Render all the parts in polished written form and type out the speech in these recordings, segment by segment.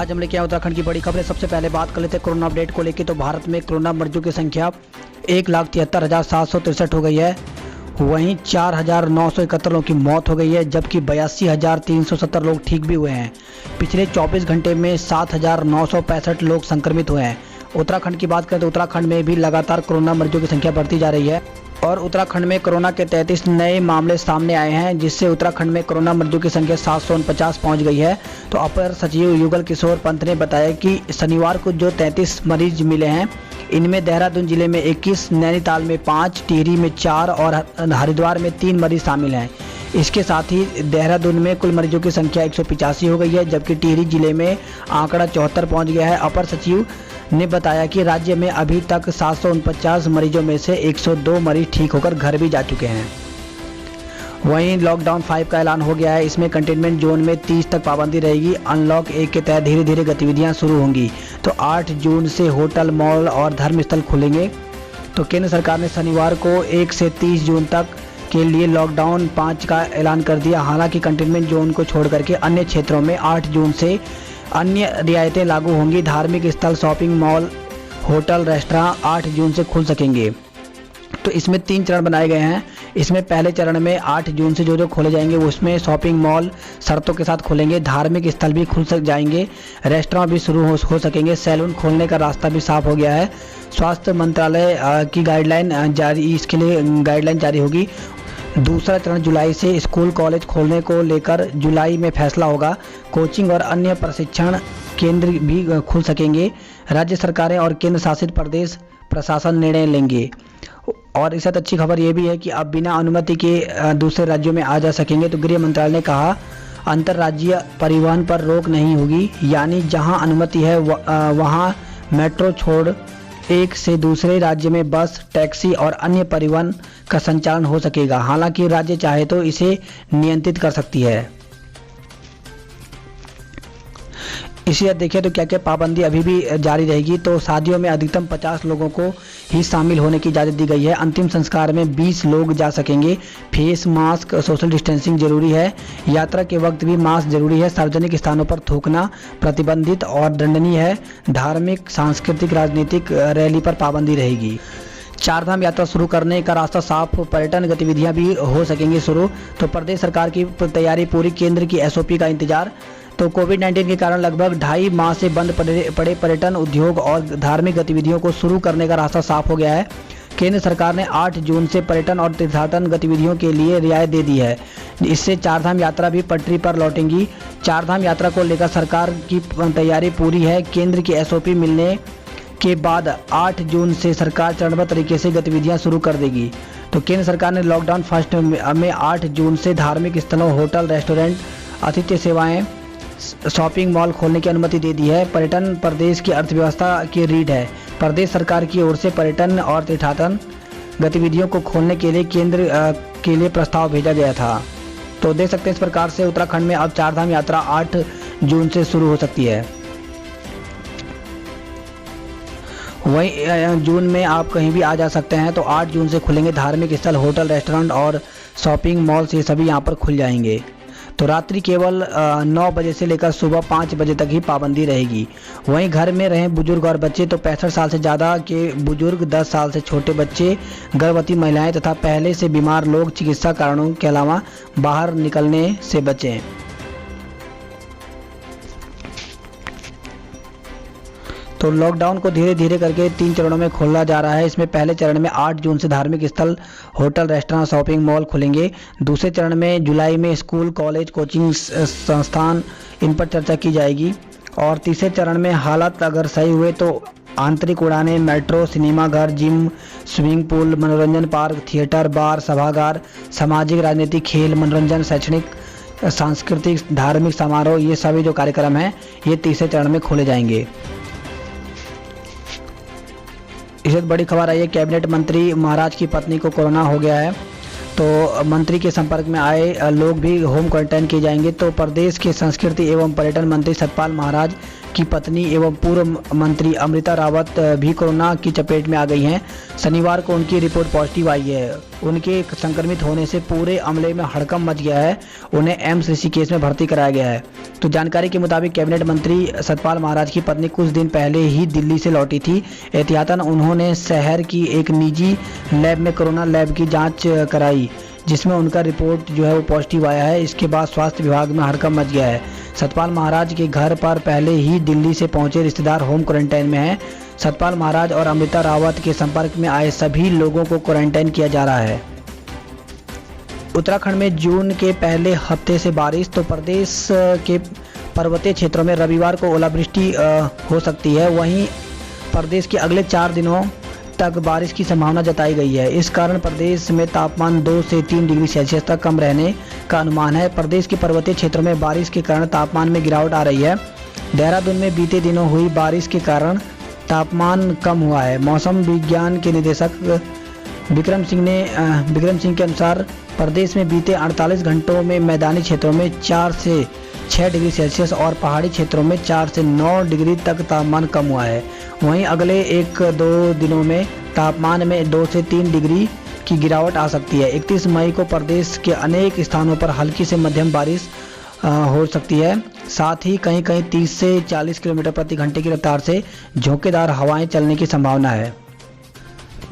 आज हम लेके आए उत्तराखंड की बड़ी खबरें। सबसे पहले बात कर लेते हैं कोरोना अपडेट को लेकर। तो भारत में कोरोना मरीजों की संख्या 1,73,763 हो गई है। वहीं 4,971 लोगों की मौत हो गई है, जबकि 82,370 लोग ठीक भी हुए हैं। पिछले 24 घंटे में 7,965 लोग संक्रमित हुए हैं। उत्तराखंड की बात करें तो उत्तराखंड में भी लगातार कोरोना मरीजों की संख्या बढ़ती जा रही है और उत्तराखंड में कोरोना के 33 नए मामले सामने आए हैं, जिससे उत्तराखंड में कोरोना मरीजों की संख्या 749 पहुंच गई है। तो अपर सचिव युगल किशोर पंत ने बताया कि शनिवार को जो 33 मरीज मिले हैं, इनमें देहरादून जिले में 21, नैनीताल में 5, टिहरी में 4 और हरिद्वार में 3 मरीज शामिल हैं। इसके साथ ही देहरादून में कुल मरीजों की संख्या 185 हो गई है, जबकि टिहरी जिले में आंकड़ा 74 पहुंच गया है। अपर सचिव ने बताया कि राज्य में अभी तक 749 मरीजों में से 102 मरीज ठीक होकर घर भी जा चुके हैं। वहीं लॉकडाउन 5 का ऐलान हो गया है। इसमें कंटेनमेंट जोन में 30 तक पाबंदी रहेगी। अनलॉक 1 के तहत धीरे धीरे गतिविधियां शुरू होंगी। तो 8 जून से होटल, मॉल और धर्मस्थल खुलेंगे। तो केंद्र सरकार ने शनिवार को 1 से 30 जून तक के लिए लॉकडाउन 5 का ऐलान कर दिया। हालांकि कंटेनमेंट जोन को छोड़ करके अन्य क्षेत्रों में 8 जून से अन्य रियायतें लागू होंगी। धार्मिक स्थल, शॉपिंग मॉल, होटल, रेस्टोरेंट 8 जून से खुल सकेंगे। तो इसमें 3 चरण बनाए गए हैं। इसमें पहले चरण में 8 जून से जो खोले जाएंगे उसमें शॉपिंग मॉल शर्तों के साथ खुलेंगे, धार्मिक स्थल भी खुल जाएंगे, रेस्टोरेंट भी शुरू हो सकेंगे, सैलून खोलने का रास्ता भी साफ हो गया है। स्वास्थ्य मंत्रालय की गाइडलाइन जारी, इसके लिए गाइडलाइन जारी होगी। दूसरा चरण जुलाई से स्कूल, कॉलेज खोलने को लेकर जुलाई में फैसला होगा। कोचिंग और अन्य प्रशिक्षण केंद्र भी खुल सकेंगे। राज्य सरकारें और केंद्र शासित प्रदेश प्रशासन निर्णय लेंगे। और इससे अच्छी खबर यह भी है कि अब बिना अनुमति के दूसरे राज्यों में आ जा सकेंगे। तो गृह मंत्रालय ने कहा, अंतर्राज्यीय परिवहन पर रोक नहीं होगी, यानी जहां अनुमति है वहां मेट्रो छोड़ एक से दूसरे राज्य में बस, टैक्सी और अन्य परिवहन का संचालन हो सकेगा। हालांकि राज्य चाहे तो इसे नियंत्रित कर सकती है। इसी देखें तो क्या क्या पाबंदी अभी भी जारी रहेगी। तो शादियों में अधिकतम 50 लोगों को ही शामिल होने की इजाज़त दी गई है। अंतिम संस्कार में 20 लोग जा सकेंगे। फेस मास्क, सोशल डिस्टेंसिंग जरूरी है। यात्रा के वक्त भी मास्क जरूरी है। सार्वजनिक स्थानों पर थूकना प्रतिबंधित और दंडनीय है। धार्मिक, सांस्कृतिक, राजनीतिक रैली पर पाबंदी रहेगी। 4 धाम यात्रा शुरू करने का रास्ता साफ, पर्यटन गतिविधियां भी हो सकेंगी शुरू। तो प्रदेश सरकार की तैयारी पूरी, केंद्र की SOP का इंतजार। तो कोविड-19 के कारण लगभग 2.5 माह से बंद पड़े पर्यटन उद्योग और धार्मिक गतिविधियों को शुरू करने का रास्ता साफ हो गया है। केंद्र सरकार ने 8 जून से पर्यटन और तीर्थाटन गतिविधियों के लिए रियायत दे दी है। इससे 4 धाम यात्रा भी पटरी पर लौटेंगी। 4 धाम यात्रा को लेकर सरकार की तैयारी पूरी है। केंद्र की SOP मिलने के बाद 8 जून से सरकार चरणबद्ध तरीके से गतिविधियां शुरू कर देगी। तो केंद्र सरकार ने लॉकडाउन फर्स्ट में 8 जून से धार्मिक स्थलों, होटल, रेस्टोरेंट, आतिथ्य सेवाएं, शॉपिंग मॉल खोलने की अनुमति दे दी है। पर्यटन प्रदेश की अर्थव्यवस्था की रीढ़ है। प्रदेश सरकार की ओर से पर्यटन और तीर्थाटन गतिविधियों को खोलने के लिए केंद्र के लिए प्रस्ताव भेजा गया था। तो देख सकते हैं इस प्रकार से उत्तराखंड में अब 4 धाम यात्रा 8 जून से शुरू हो सकती है। वहीं जून में आप कहीं भी आ जा सकते हैं। तो 8 जून से खुलेंगे धार्मिक स्थल, होटल, रेस्टोरेंट और शॉपिंग मॉल्स, ये सभी यहाँ पर खुल जाएंगे। तो रात्रि केवल 9 बजे से लेकर सुबह 5 बजे तक ही पाबंदी रहेगी। वहीं घर में रहें बुजुर्ग और बच्चे। तो 65 साल से ज़्यादा के बुजुर्ग, 10 साल से छोटे बच्चे, गर्भवती महिलाएं तथा पहले से बीमार लोग चिकित्सा कारणों के अलावा बाहर निकलने से बचें। तो लॉकडाउन को धीरे धीरे करके 3 चरणों में खोला जा रहा है। इसमें पहले चरण में 8 जून से धार्मिक स्थल, होटल, रेस्टोरेंट, शॉपिंग मॉल खुलेंगे। दूसरे चरण में जुलाई में स्कूल, कॉलेज, कोचिंग संस्थान, इन पर चर्चा की जाएगी। और तीसरे चरण में हालात अगर सही हुए तो आंतरिक उड़ानें, मेट्रो, सिनेमाघर, जिम, स्विमिंग पूल, मनोरंजन पार्क, थिएटर, बार, सभागार, सामाजिक, राजनीतिक, खेल, मनोरंजन, शैक्षणिक, सांस्कृतिक, धार्मिक समारोह, ये सभी जो कार्यक्रम हैं ये तीसरे चरण में खोले जाएंगे। इससे बड़ी खबर आई है, कैबिनेट मंत्री महाराज की पत्नी को कोरोना हो गया है। तो मंत्री के संपर्क में आए लोग भी होम क्वारंटाइन किए जाएंगे। तो प्रदेश के संस्कृति एवं पर्यटन मंत्री सतपाल महाराज की पत्नी एवं पूर्व मंत्री अमृता रावत भी कोरोना की चपेट में आ गई हैं। शनिवार को उनकी रिपोर्ट पॉजिटिव आई है। उनके संक्रमित होने से पूरे अमले में हड़कंप मच गया है। उन्हें एम्स ऋषिकेश में भर्ती कराया गया है। तो जानकारी के मुताबिक कैबिनेट मंत्री सतपाल महाराज की पत्नी कुछ दिन पहले ही दिल्ली से लौटी थी। एहतियातन उन्होंने शहर की एक निजी लैब में कोरोना लैब की जाँच कराई, जिसमें उनका रिपोर्ट जो है वो पॉजिटिव आया है। इसके बाद स्वास्थ्य विभाग में हड़कंप मच गया है। सतपाल महाराज के घर पर पहले ही दिल्ली से पहुंचे रिश्तेदार होम क्वारंटाइन में हैं। सतपाल महाराज और अमृता रावत के संपर्क में आए सभी लोगों को क्वारंटाइन किया जा रहा है। उत्तराखंड में जून के पहले हफ्ते से बारिश, तो प्रदेश के पर्वतीय क्षेत्रों में रविवार को ओलावृष्टि हो सकती है। वहीं प्रदेश के अगले 4 दिनों तक बारिश की संभावना जताई गई है। इस कारण प्रदेश में तापमान 2 से 3 डिग्री सेल्सियस तक कम रहने का अनुमान है। प्रदेश के पर्वतीय क्षेत्रों में बारिश के कारण तापमान में गिरावट आ रही है। देहरादून में बीते दिनों हुई बारिश के कारण तापमान कम हुआ है। मौसम विज्ञान के निदेशक विक्रम सिंह के अनुसार प्रदेश में बीते 48 घंटों में मैदानी क्षेत्रों में 4 से 6 डिग्री सेल्सियस और पहाड़ी क्षेत्रों में 4 से 9 डिग्री तक तापमान कम हुआ है। वहीं अगले 1-2 दिनों में तापमान में 2 से 3 डिग्री की गिरावट आ सकती है। 31 मई को प्रदेश के अनेक स्थानों पर हल्की से मध्यम बारिश हो सकती है। साथ ही कहीं कहीं 30 से 40 किलोमीटर प्रति घंटे की रफ्तार से झोंकेदार हवाएं चलने की संभावना है।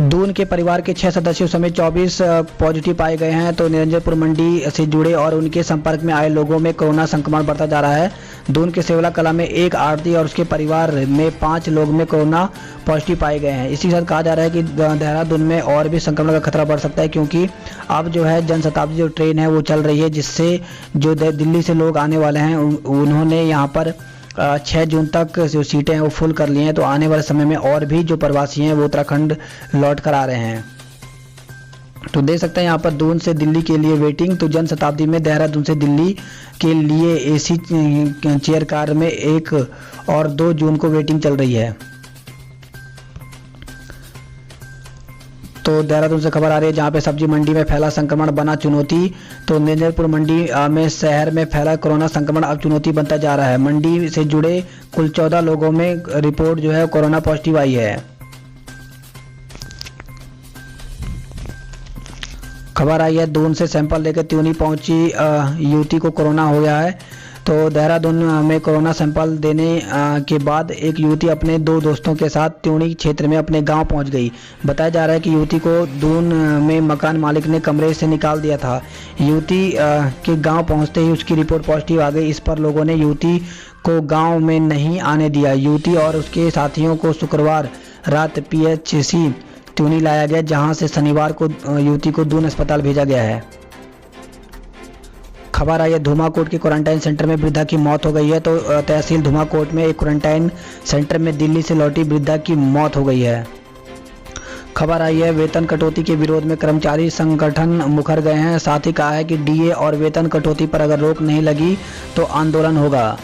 दून के परिवार के 6 सदस्यों समेत 24 पॉजिटिव पाए गए हैं। तो निरंजनपुर मंडी से जुड़े और उनके संपर्क में आए लोगों में कोरोना संक्रमण बढ़ता जा रहा है। दून के सेवला कला में एक आरती और उसके परिवार में 5 लोग में कोरोना पॉजिटिव पाए गए हैं। इसी के साथ कहा जा रहा है कि देहरादून में और भी संक्रमण का खतरा बढ़ सकता है, क्योंकि अब जो है जनशताब्दी जो ट्रेन है वो चल रही है, जिससे जो दिल्ली से लोग आने वाले हैं उन्होंने यहाँ पर 6 जून तक जो सीटें हैं वो फुल कर ली हैं। तो आने वाले समय में और भी जो प्रवासी हैं वो उत्तराखंड लौट कर आ रहे हैं। तो देख सकते हैं यहाँ पर दून से दिल्ली के लिए वेटिंग। तो जनशताब्दी में देहरादून से दिल्ली के लिए एसी चेयर कार में 1 और 2 जून को वेटिंग चल रही है। तो देहरादून से खबर आ रही है जहां पे सब्जी मंडी में फैला संक्रमण बना चुनौती। तो निरंजनपुर मंडी में शहर में फैला कोरोना संक्रमण अब चुनौती बनता जा रहा है। मंडी से जुड़े कुल 14 लोगों में रिपोर्ट जो है कोरोना पॉजिटिव आई है। खबर आई है दून से सैंपल लेकर त्यूनी पहुंची युवती को कोरोना हो गया है। तो देहरादून में कोरोना सैंपल देने के बाद एक युवती अपने 2 दोस्तों के साथ त्यूनी क्षेत्र में अपने गांव पहुंच गई। बताया जा रहा है कि युवती को दून में मकान मालिक ने कमरे से निकाल दिया था। युवती के गांव पहुंचते ही उसकी रिपोर्ट पॉजिटिव आ गई। इस पर लोगों ने युवती को गांव में नहीं आने दिया। युवती और उसके साथियों को शुक्रवार रात PHC त्यूनी लाया गया, जहां से शनिवार को युवती को दून अस्पताल भेजा गया है। खबर आई है धुमाकोट के क्वारंटाइन सेंटर में वृद्धा की मौत हो गई है। तो तहसील धुमाकोट में एक क्वारंटाइन सेंटर में दिल्ली से लौटी वृद्धा की मौत हो गई है। खबर आई है वेतन कटौती के विरोध में कर्मचारी संगठन मुखर गए हैं। साथ ही कहा है कि DA और वेतन कटौती पर अगर रोक नहीं लगी तो आंदोलन होगा।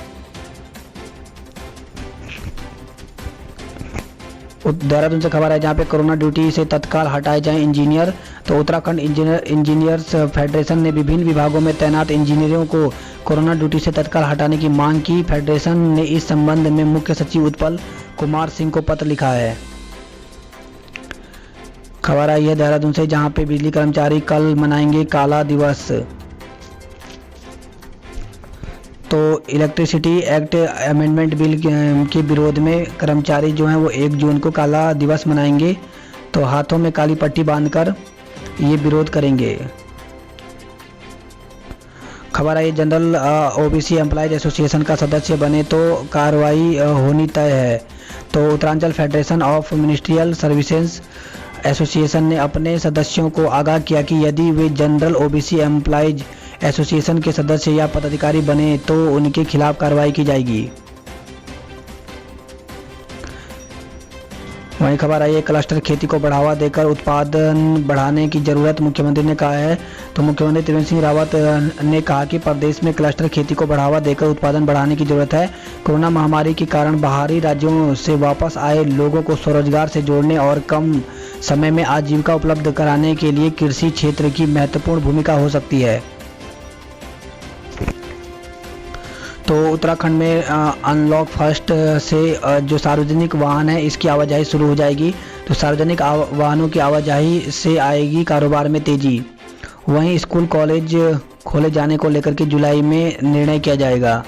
देहरादून से खबर है जहां पे कोरोना ड्यूटी से तत्काल हटाए जाएं इंजीनियर। तो उत्तराखंड इंजीनियर्स फेडरेशन ने विभिन्न विभागों में तैनात इंजीनियरों को कोरोना ड्यूटी से तत्काल हटाने की मांग की। फेडरेशन ने इस संबंध में मुख्य सचिव उत्पल कुमार सिंह को पत्र लिखा है। खबर आई है देहरादून से जहां पे बिजली कर्मचारी कल मनाएंगे काला दिवस। तो इलेक्ट्रिसिटी एक्ट अमेंडमेंट बिल के विरोध में कर्मचारी जो हैं वो 1 जून को काला दिवस मनाएंगे। तो हाथों में काली पट्टी बांधकर ये विरोध करेंगे। खबर I general OBC employees association का सदस्य बने तो कार्रवाई होनी तय है। तो Uttaranchal federation of ministerial services association ने अपने सदस्यों को आगाह किया कि यदि वे जनरल OBC एम्प्लॉयज एसोसिएशन के सदस्य या पदाधिकारी बने तो उनके खिलाफ कार्रवाई की जाएगी। वहीं खबर आई है क्लस्टर खेती को बढ़ावा देकर उत्पादन बढ़ाने की जरूरत मुख्यमंत्री ने कहा है। तो मुख्यमंत्री त्रिवेंद्र सिंह रावत ने कहा कि प्रदेश में क्लस्टर खेती को बढ़ावा देकर उत्पादन बढ़ाने की जरूरत है। कोरोना महामारी के कारण बाहरी राज्यों से वापस आए लोगों को स्वरोजगार से जोड़ने और कम समय में आजीविका उपलब्ध कराने के लिए कृषि क्षेत्र की महत्वपूर्ण भूमिका हो सकती है। तो उत्तराखंड में अनलॉक फर्स्ट से जो सार्वजनिक वाहन है इसकी आवाजाही शुरू हो जाएगी। तो सार्वजनिक वाहनों की आवाजाही से आएगी कारोबार में तेज़ी। वहीं स्कूल कॉलेज खोले जाने को लेकर के जुलाई में निर्णय किया जाएगा।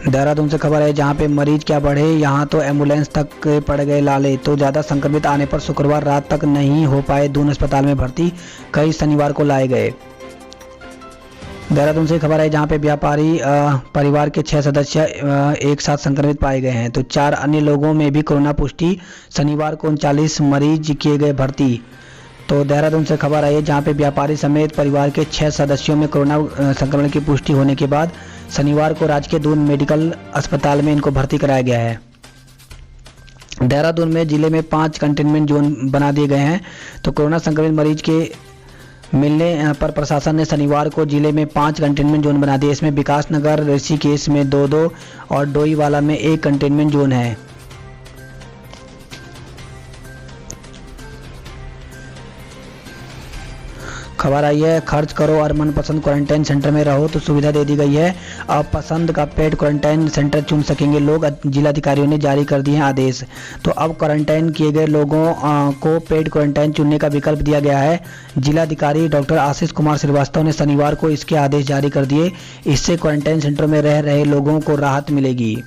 देहरादून से खबर है, जहां पे मरीज क्या बढ़े यहां तो एम्बुलेंस तक पड़ गए लाले। तो ज़्यादा संक्रमित आने पर शुक्रवार रात तक नहीं हो पाए दून अस्पताल में भर्ती, कई शनिवार को लाए गए। देहरादून से खबर है, जहां पे व्यापारी परिवार के 6 सदस्य एक साथ संक्रमित पाए गए हैं। तो 4 अन्य लोगों में भी कोरोना पुष्टि, शनिवार को 39 मरीज किए गए भर्ती। तो देहरादून से खबर आई है, जहां पे व्यापारी समेत परिवार के 6 सदस्यों में कोरोना संक्रमण की पुष्टि होने के बाद शनिवार को राजकीय दून मेडिकल अस्पताल में इनको भर्ती कराया गया है। देहरादून में जिले में 5 कंटेनमेंट जोन बना दिए गए हैं। तो कोरोना संक्रमित मरीज के मिलने पर प्रशासन ने शनिवार को जिले में 5 कंटेनमेंट जोन बना दिए। इसमें विकास नगर, ऋषिकेश में 2-2 और डोईवाला में 1 कंटेनमेंट जोन है। खबर आई है, खर्च करो और मनपसंद क्वारंटाइन सेंटर में रहो तो सुविधा दे दी गई है। अब पसंद का पेड क्वारंटाइन सेंटर चुन सकेंगे लोग, जिलाधिकारियों ने जारी कर दिए हैं आदेश। तो अब क्वारंटाइन किए गए लोगों को पेड क्वारंटाइन चुनने का विकल्प दिया गया है। जिलाधिकारी डॉक्टर आशीष कुमार श्रीवास्तव ने शनिवार को इसके आदेश जारी कर दिए। इससे क्वारंटाइन सेंटर में रह रहे लोगों को राहत मिलेगी।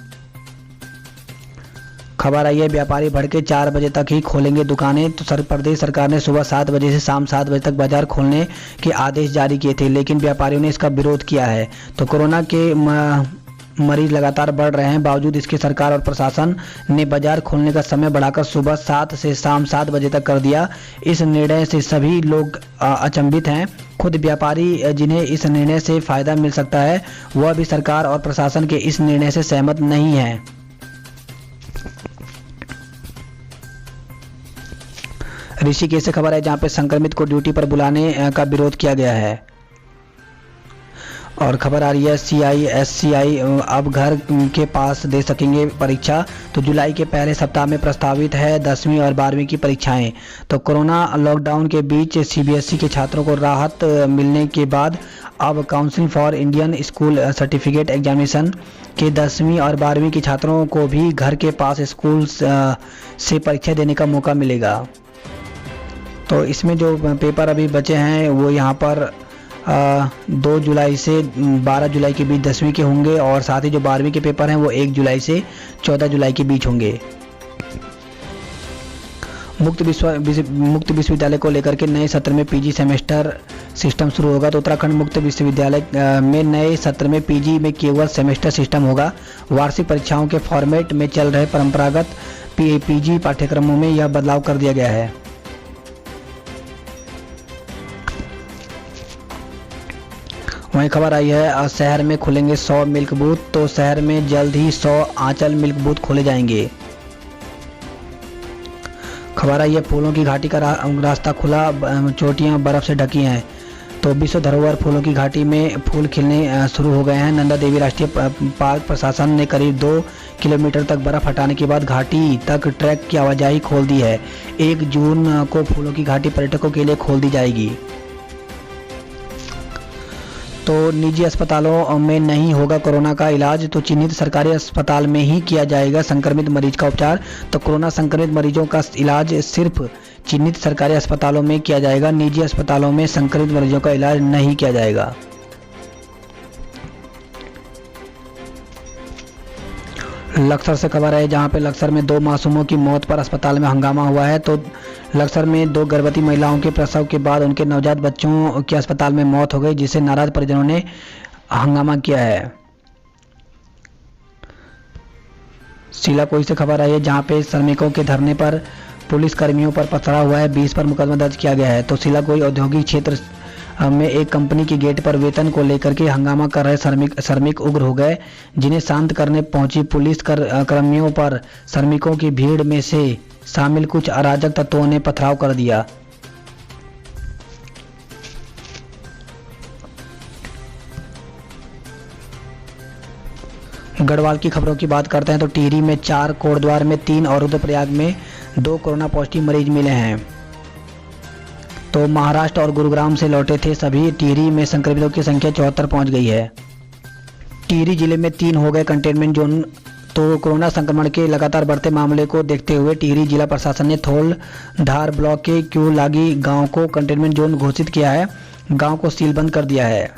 खबर आई है, व्यापारी भड़के 4 बजे तक ही खोलेंगे दुकानें। तो प्रदेश सरकार ने सुबह 7 बजे से शाम 7 बजे तक बाजार खोलने के आदेश जारी किए थे, लेकिन व्यापारियों ने इसका विरोध किया है। तो कोरोना के मरीज लगातार बढ़ रहे हैं, बावजूद इसके सरकार और प्रशासन ने बाजार खोलने का समय बढ़ाकर सुबह 7 से शाम 7 बजे तक कर दिया। इस निर्णय से सभी लोग अचंभित हैं। खुद व्यापारी जिन्हें इस निर्णय से फायदा मिल सकता है, वह भी सरकार और प्रशासन के इस निर्णय से सहमत नहीं है। ऋषिकेश से खबर है, जहां पे संक्रमित को ड्यूटी पर बुलाने का विरोध किया गया है। और खबर आ रही है, CISCI अब घर के पास दे सकेंगे परीक्षा। तो जुलाई के पहले सप्ताह में प्रस्तावित है 10वीं और 12वीं की परीक्षाएं। तो कोरोना लॉकडाउन के बीच CBSE के छात्रों को राहत मिलने के बाद अब council for Indian school certificate examination के 10वीं और 12वीं के छात्रों को भी घर के पास स्कूल से परीक्षा देने का मौका मिलेगा। तो इसमें जो पेपर अभी बचे हैं वो यहाँ पर 2 जुलाई से 12 जुलाई के बीच 10वीं के होंगे, और साथ ही जो 12वीं के पेपर हैं वो 1 जुलाई से 14 जुलाई के बीच होंगे। मुक्त विश्वविद्यालय को लेकर के नए सत्र में PG सेमेस्टर सिस्टम शुरू होगा। तो उत्तराखंड मुक्त विश्वविद्यालय में नए सत्र में PG में केवल सेमेस्टर सिस्टम होगा। वार्षिक परीक्षाओं के फॉर्मेट में चल रहे परंपरागत PG पाठ्यक्रमों में यह बदलाव कर दिया गया है। वहीं खबर आई है, शहर में खुलेंगे 100 मिल्क बूथ। तो शहर में जल्द ही 100 आंचल मिल्क बूथ खोले जाएंगे। खबर आई है, फूलों की घाटी का रास्ता खुला, चोटियां बर्फ से ढकी हैं। तो विश्व धरोहर फूलों की घाटी में फूल खिलने शुरू हो गए हैं। नंदा देवी राष्ट्रीय पार्क प्रशासन ने करीब 2 किलोमीटर तक बर्फ हटाने के बाद घाटी तक ट्रैक की आवाजाही खोल दी है। 1 जून को फूलों की घाटी पर्यटकों के लिए खोल दी जाएगी। तो निजी अस्पतालों में नहीं होगा कोरोना का इलाज, तो चिन्हित सरकारी अस्पताल में ही किया जाएगा संक्रमित मरीज का उपचार। तो कोरोना संक्रमित मरीजों का इलाज सिर्फ चिन्हित सरकारी अस्पतालों में किया जाएगा, निजी अस्पतालों में संक्रमित मरीजों का इलाज नहीं किया जाएगा। लक्सर से खबर है, जहां पे लक्सर में 2 मासूमों की मौत पर अस्पताल में हंगामा हुआ है। तो लक्सर में 2 गर्भवती महिलाओं के प्रसव के बाद उनके नवजात बच्चों की अस्पताल में मौत हो गई, जिससे नाराज परिजनों ने हंगामा किया है। सीलाकोई से खबर आई है, जहां पे श्रमिकों के धरने पर पुलिस कर्मियों पर पथरा हुआ है। 20 पर मुकदमा दर्ज किया गया है। तो सीलाकोई औद्योगिक क्षेत्र में एक कंपनी के गेट पर वेतन को लेकर के हंगामा कर रहे श्रमिक उग्र हो गए, जिन्हें शांत करने पहुंची पुलिस कर्मियों पर श्रमिकों की भीड़ में से शामिल कुछ अराजक तत्वों ने पथराव कर दिया। गढ़वाल की खबरों की बात करते हैं तो टिहरी में 4, कोटद्वार में 3 और रुद्रप्रयाग में 2 कोरोना पॉजिटिव मरीज मिले हैं। तो महाराष्ट्र और गुरुग्राम से लौटे थे सभी। टिहरी में संक्रमितों की संख्या 74 पहुंच गई है। टिहरी जिले में 3 हो गए कंटेनमेंट जोन। तो कोरोना संक्रमण के लगातार बढ़ते मामले को देखते हुए टिहरी जिला प्रशासन ने थोलधार ब्लॉक के क्यूलागी गांव को कंटेनमेंट जोन घोषित किया है। गांव को सीलबंद कर दिया है।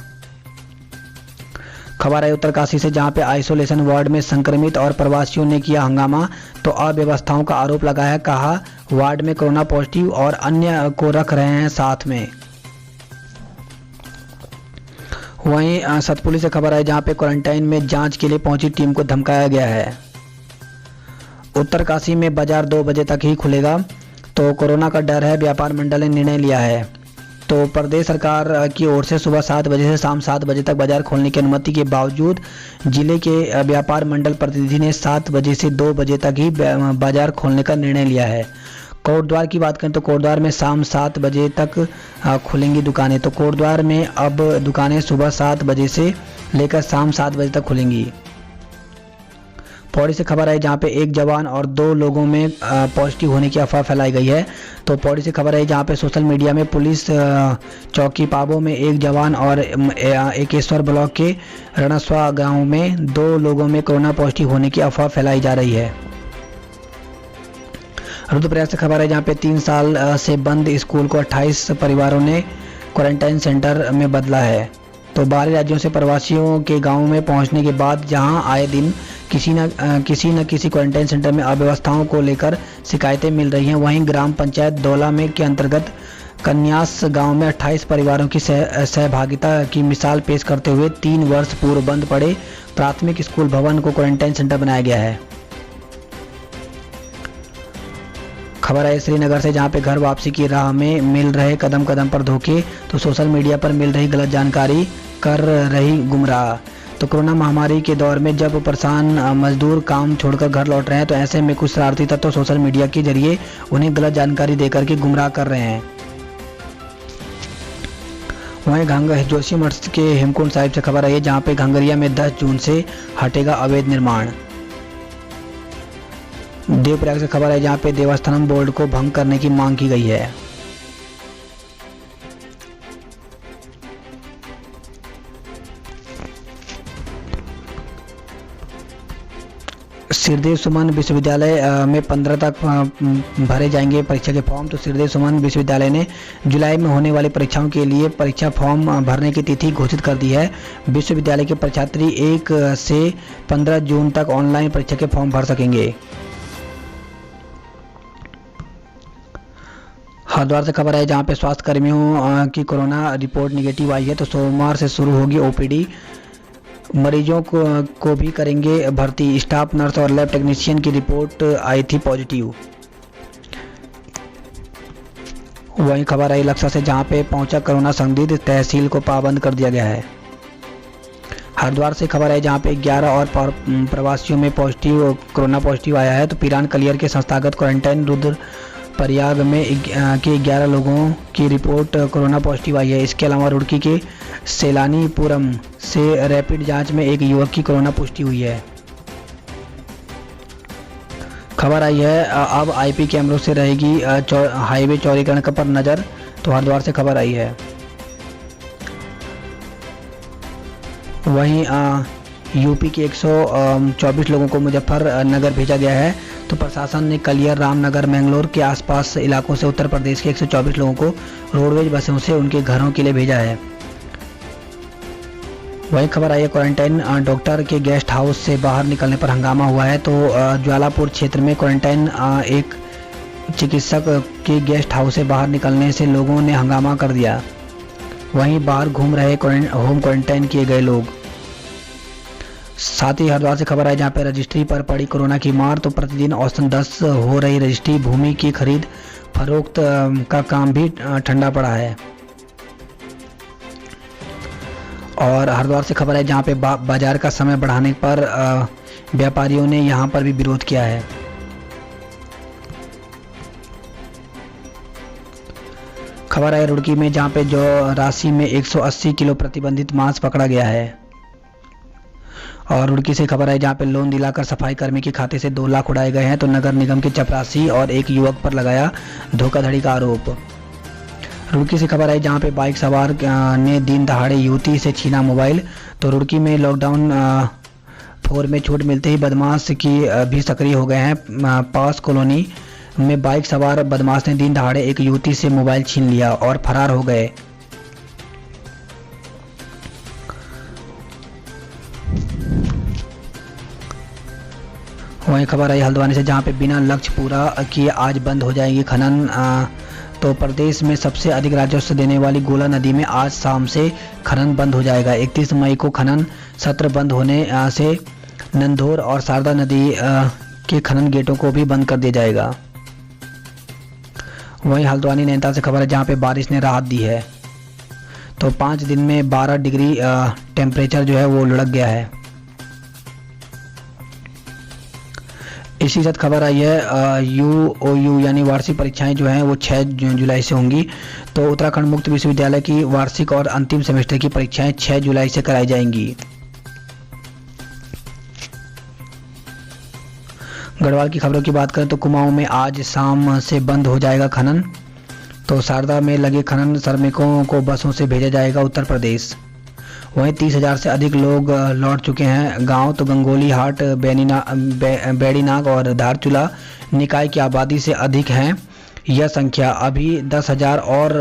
खबर है उत्तरकाशी से, जहां पे आइसोलेशन वार्ड में संक्रमित और प्रवासियों ने किया हंगामा। तो अव्यवस्थाओं का आरोप लगाया। कहा वार्ड में कोरोना पॉजिटिव और अन्य को रख रहे हैं साथ में। वहीं सतपुली से खबर है, जहां पे क्वारंटाइन में जांच के लिए पहुंची टीम को धमकाया गया है। उत्तरकाशी में बाजार 2 बजे तक ही खुलेगा। तो कोरोना का डर है, व्यापार मंडल ने निर्णय लिया है। तो प्रदेश सरकार की ओर से सुबह 7 बजे से शाम 7 बजे तक बाजार खोलने की अनुमति के बावजूद जिले के व्यापार मंडल प्रतिनिधि ने 7 बजे से 2 बजे तक ही बाजार खोलने का निर्णय लिया है। कोटद्वार की बात करें तो कोटद्वार में शाम 7 बजे तक खुलेंगी दुकानें। तो कोटद्वार में अब दुकानें सुबह 7 बजे से लेकर शाम 7 बजे तक खुलेंगी। पौड़ी से खबर है, जहां पे एक जवान और 2 लोगों में पॉजिटिव होने की अफवाह फैलाई गई है। तो पौड़ी से खबर है, जहां पे सोशल मीडिया में पुलिस चौकी पाबो में एक जवान और एकेश्वर ब्लॉक के रणस्वा गांव में 2 लोगों में कोरोना पॉजिटिव होने की अफवाह फैलाई जा रही है। रुद्रप्रयाग से खबर है, जहां पे 3 साल से बंद स्कूल को 28 परिवारों ने क्वारंटाइन सेंटर में बदला है। तो बाहरी राज्यों से प्रवासियों के गांव में पहुंचने के बाद जहां आए दिन किसी न किसी क्वारंटाइन सेंटर में अव्यवस्थाओं को लेकर शिकायतें मिल रही हैं। वहीं ग्राम पंचायत दौला में के अंतर्गत कन्यास गांव में 28 परिवारों की सहभागिता की मिसाल पेश करते हुए 3 वर्ष पूर्व बंद पड़े प्राथमिक स्कूल भवन को क्वारंटाइन सेंटर बनाया गया है। खबर है श्रीनगर से, जहां पे घर वापसी की राह में मिल रहे कदम कदम पर धोखे। तो सोशल मीडिया पर मिल रही गलत जानकारी कर रही गुमराह। तो कोरोना महामारी के दौर में जब परेशान मजदूर काम छोड़कर घर लौट रहे हैं, तो ऐसे में कुछ शरारती तत्व सोशल मीडिया के जरिए उन्हें गलत जानकारी देकर के गुमराह कर रहे हैं। वहीं जोशीमठ के हेमकुंड साहिब से खबर आई है, जहां पे घंगरिया में 10 जून से हटेगा अवैध निर्माण। देवप्रयाग से खबर है, जहां पे देवस्थानम बोर्ड को भंग करने की मांग की गई है। सिरदेव सुमन विश्वविद्यालय में 15 तक भरे जाएंगे परीक्षा के फॉर्म। तो सिरदेव सुमन विश्वविद्यालय ने जुलाई में होने वाली परीक्षाओं के लिए परीक्षा फॉर्म भरने की तिथि घोषित कर दी है। विश्वविद्यालय के परीक्षार्थी 1 से 15 जून तक ऑनलाइन परीक्षा के फॉर्म भर सकेंगे। हरिद्वार से खबर है, जहां पे स्वास्थ्य कर्मियों की कोरोना रिपोर्ट निगेटिव आई है। तो सोमवार से शुरू होगी ओपीडी। मरीजों को भी करेंगे भर्ती। स्टाफ नर्स और लैब टेक्नीशियन की रिपोर्ट आई थी पॉजिटिव। वहीं खबर आई लक्सा से, जहां पे पहुंचा कोरोना संदिग्ध, तहसील को पाबंद कर दिया गया है। हरिद्वार से खबर है, जहां पे 11 और प्रवासियों में कोरोना पॉजिटिव आया है। तो पिरान कलियर के संस्थागत क्वारंटाइन रुद्रप्रयाग में के 11 लोगों की रिपोर्ट कोरोना पॉजिटिव आई है। इसके अलावा रुड़की के सेलानीपुरम से रैपिड जांच में एक युवक की कोरोना पुष्टि हुई है। खबर आई है, अब आईपी कैमरों से रहेगी हाईवे चौड़ीकरण पर नजर। तो हरिद्वार से खबर आई है। वहीं यूपी के 124 लोगों को मुजफ्फरनगर भेजा गया है। तो प्रशासन ने कलियर, रामनगर, मैंगलोर के आसपास इलाकों से उत्तर प्रदेश के 124 लोगों को रोडवेज बसों से उनके घरों के लिए भेजा है। वही खबर आई है, क्वारंटाइन डॉक्टर के गेस्ट हाउस से बाहर निकलने पर हंगामा हुआ है। तो ज्वालापुर क्षेत्र में क्वारंटाइन एक चिकित्सक के गेस्ट हाउस से बाहर निकलने से लोगों ने हंगामा कर दिया। वहीं बाहर घूम रहे होम क्वारंटाइन किए गए लोग। साथ ही हरिद्वार से खबर है, जहां पे रजिस्ट्री पर पड़ी कोरोना की मार। तो प्रतिदिन औसतन 10 हो रही रजिस्ट्री। भूमि की खरीद फरोख्त का काम भी ठंडा पड़ा है। और हरिद्वार से खबर है, जहां पे बाजार का समय बढ़ाने पर व्यापारियों ने यहां पर भी विरोध किया है। खबर है रुड़की में, जहां पे जो राशि में 180 किलो प्रतिबंधित मांस पकड़ा गया है। और रुड़की से खबर है, जहां पे लोन दिलाकर सफाई कर्मी के खाते से 2 लाख उड़ाए गए हैं। तो नगर निगम के चपरासी और एक युवक पर लगाया धोखाधड़ी का आरोप। रुड़की से खबर आई जहां पे बाइक सवार ने दिन दहाड़े युवती से छीना मोबाइल। तो रुड़की में लॉकडाउन 4 में छूट मिलते ही बदमाश की भी सक्रिय हो गए हैं। पास कॉलोनी में बाइक सवार बदमाश ने दिन दहाड़े एक युवती से मोबाइल छीन लिया और फरार हो गए। वहीं खबर आई हल्द्वानी से जहां पे बिना लक्ष्य पूरा किए आज बंद हो जाएगी खनन। तो प्रदेश में सबसे अधिक राजस्व देने वाली गोला नदी में आज शाम से खनन बंद हो जाएगा। 31 मई को खनन सत्र बंद होने से नंदौर और शारदा नदी के खनन गेटों को भी बंद कर दिया जाएगा। वहीं हल्द्वानी नैनीताल से खबर है जहां पे बारिश ने राहत दी है। तो 5 दिन में 12 डिग्री टेम्परेचर जो है वो लुढ़क गया है। इसी साथ खबर आई है यूओयू यानी वार्षिक परीक्षाएं जो हैं वो 6 जुलाई से होंगी। तो उत्तराखंड मुक्त विश्वविद्यालय की वार्षिक और अंतिम सेमेस्टर की परीक्षाएं 6 जुलाई से कराई जाएंगी। गढ़वाल की खबरों की बात करें तो कुमाऊं में आज शाम से बंद हो जाएगा खनन। तो शारदा में लगे खनन श्रमिकों को बसों से भेजा जाएगा उत्तर प्रदेश। वहीं 30,000 से अधिक लोग लौट चुके हैं गांव। तो गंगोली हाट बेड़ीनाग और धारचूला निकाय की आबादी से अधिक हैं। यह संख्या अभी 10,000 और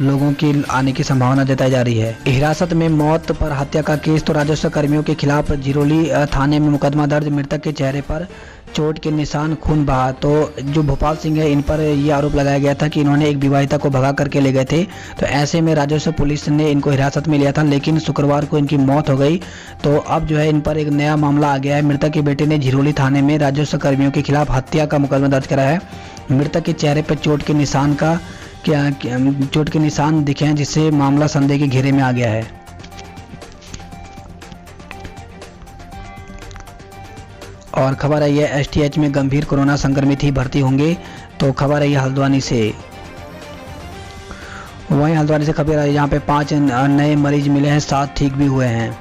लोगों की आने की संभावना जताई जा रही है। हिरासत में मौत पर हत्या का केस। तो राजस्व कर्मियों के खिलाफ झिरोली थाने में मुकदमा दर्ज। मृतक के चेहरे पर चोट के निशान, खून बहा। तो जो भोपाल सिंह है इन पर यह आरोप लगाया गया था कि इन्होंने एक विवाहिता को भगा करके ले गए थे। तो ऐसे में राजस्व पुलिस ने इनको हिरासत में लिया था, लेकिन शुक्रवार को इनकी मौत हो गई। तो अब जो है इन पर एक नया मामला आ गया है। मृतक के बेटे ने झिरोली थाने में राजस्व कर्मियों के खिलाफ हत्या का मुकदमा दर्ज करा है। मृतक के चेहरे पर चोट के निशान दिखे हैं, जिससे मामला संदेह के घेरे में आ गया है। और खबर आई है एसटीएच में गंभीर कोरोना संक्रमित ही भर्ती होंगे। तो खबर आई है हल्द्वानी से। वहीं हल्द्वानी से खबर आई यहाँ पे 5 नए मरीज मिले हैं, 7 ठीक भी हुए हैं।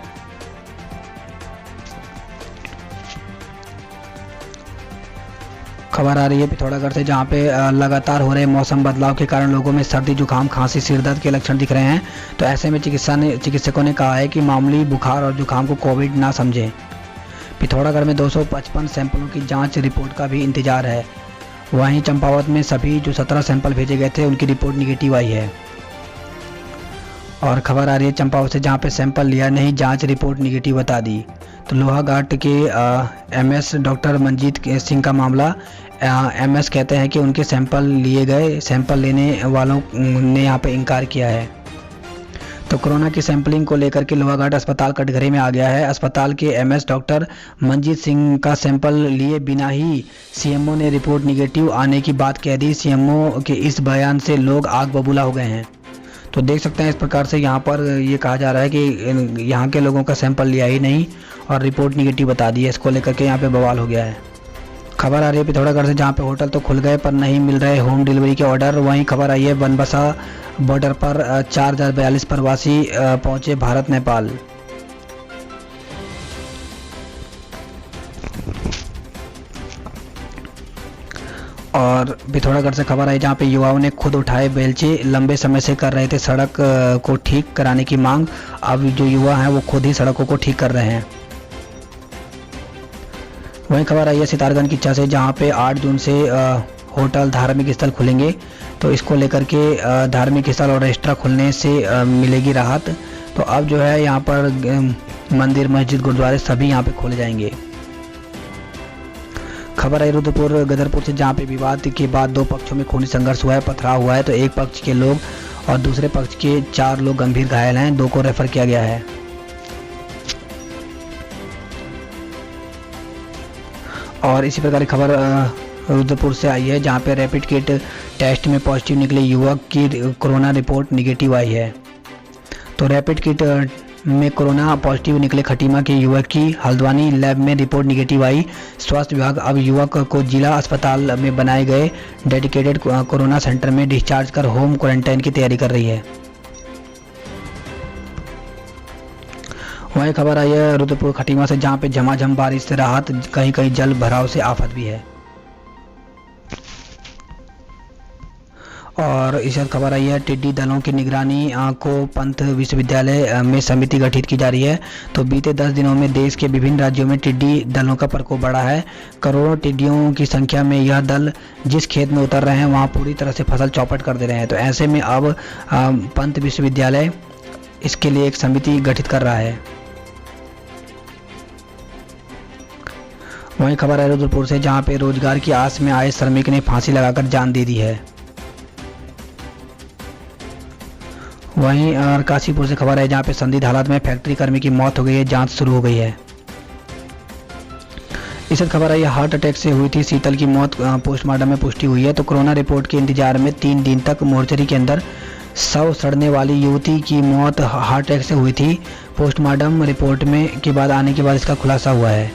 खबर आ रही है पिथौरागढ़ से जहाँ पे लगातार हो रहे मौसम बदलाव के कारण लोगों में सर्दी, जुकाम, खांसी, सिर दर्द के लक्षण दिख रहे हैं। तो ऐसे में चिकित्सकों ने कहा है कि मामूली बुखार और जुकाम को कोविड ना समझें। पिथौरागढ़ में 255 सैंपलों की जांच रिपोर्ट का भी इंतजार है। वहीं चंपावत में सभी जो 17 सैंपल भेजे गए थे उनकी रिपोर्ट निगेटिव आई है। और खबर आ रही है चंपावत से जहां पे सैंपल लिया नहीं, जांच रिपोर्ट निगेटिव बता दी। तो लोहाघाट के एमएस डॉक्टर मंजीत सिंह का मामला। एमएस कहते हैं कि उनके सैंपल लिए गए, सैंपल लेने वालों ने यहाँ पे इनकार किया है। तो कोरोना की सैंपलिंग को लेकर के लोहाघाट अस्पताल कटघरे में आ गया है। अस्पताल के एमएस डॉक्टर मंजीत सिंह का सैंपल लिए बिना ही सीएमओ ने रिपोर्ट निगेटिव आने की बात कह दी। सीएमओ के इस बयान से लोग आग बबूला हो गए हैं। तो देख सकते हैं इस प्रकार से यहाँ पर ये कहा जा रहा है कि यहाँ के लोगों का सैंपल लिया ही नहीं और रिपोर्ट निगेटिव बता दी है। इसको लेकर के यहाँ पे बवाल हो गया है। खबर आ रही है पिथौरागढ़ से जहाँ पे होटल तो खुल गए पर नहीं मिल रहे होम डिलीवरी के ऑर्डर। वहीं खबर आई है बनबसा बॉर्डर पर 4042 प्रवासी पहुंचे भारत नेपाल। और पिथौरागढ़ से खबर आई जहाँ पे युवाओं ने खुद उठाए बेलचे, लंबे समय से कर रहे थे सड़क को ठीक कराने की मांग। अब जो युवा हैं वो खुद ही सड़कों को ठीक कर रहे हैं। वहीं खबर आई है सितारगंज की से जहाँ पे 8 जून से होटल, धार्मिक स्थल खुलेंगे। तो इसको लेकर के धार्मिक स्थल और रेस्टोरेंट खुलने से मिलेगी राहत। तो अब जो है यहाँ पर मंदिर, मस्जिद, गुरुद्वारे सभी यहाँ पे खोले जाएंगे। खबर है रुद्रपुर गदरपुर से जहाँ पे विवाद के बाद 2 पक्षों में खूनी संघर्ष हुआ है, पथराव हुआ है। तो एक पक्ष के लोग और दूसरे पक्ष के 4 लोग गंभीर घायल हैं, 2 को रेफर किया गया है। और इसी प्रकार की खबर रुद्रपुर से आई है जहाँ पे रैपिड किट टेस्ट में पॉजिटिव निकले युवक की कोरोना रिपोर्ट निगेटिव आई है। तो रैपिड किट में कोरोना पॉजिटिव निकले खटीमा के युवक की हल्द्वानी लैब में रिपोर्ट निगेटिव आई। स्वास्थ्य विभाग अब युवक को जिला अस्पताल में बनाए गए डेडिकेटेड कोरोना सेंटर में डिस्चार्ज कर होम क्वारंटाइन की तैयारी कर रही है। वही खबर आई है रुद्रपुर खटीमा से जहां पे झमाझम बारिश से राहत, कहीं कहीं जल भराव से आफत भी है। और इस वक्त खबर आई है टिड्डी दलों की निगरानी को पंत विश्वविद्यालय में समिति गठित की जा रही है। तो बीते 10 दिनों में देश के विभिन्न राज्यों में टिड्डी दलों का प्रकोप बढ़ा है। करोड़ों टिड्डियों की संख्या में यह दल जिस खेत में उतर रहे हैं वहां पूरी तरह से फसल चौपट कर दे रहे हैं। तो ऐसे में अब पंत विश्वविद्यालय इसके लिए एक समिति गठित कर रहा है। वहीं खबर है रुद्रपुर से, जहां पे रोजगार की आस में आए श्रमिक ने फांसी लगाकर जान दे दी है। वहीं काशीपुर से खबर है, जहां पे संदिग्ध हालात में फैक्ट्री कर्मी की मौत हो गई है, जांच शुरू हो गई है। इस वक्त खबर है यह हार्ट अटैक से हुई थी। शीतल की मौत पोस्टमार्टम में पुष्टि हुई है। तो कोरोना रिपोर्ट के इंतजार में 3 दिन तक मोर्चरी के अंदर शव सड़ने वाली युवती की मौत हार्ट अटैक से हुई थी। पोस्टमार्टम रिपोर्ट में के बाद आने के बाद इसका खुलासा हुआ है।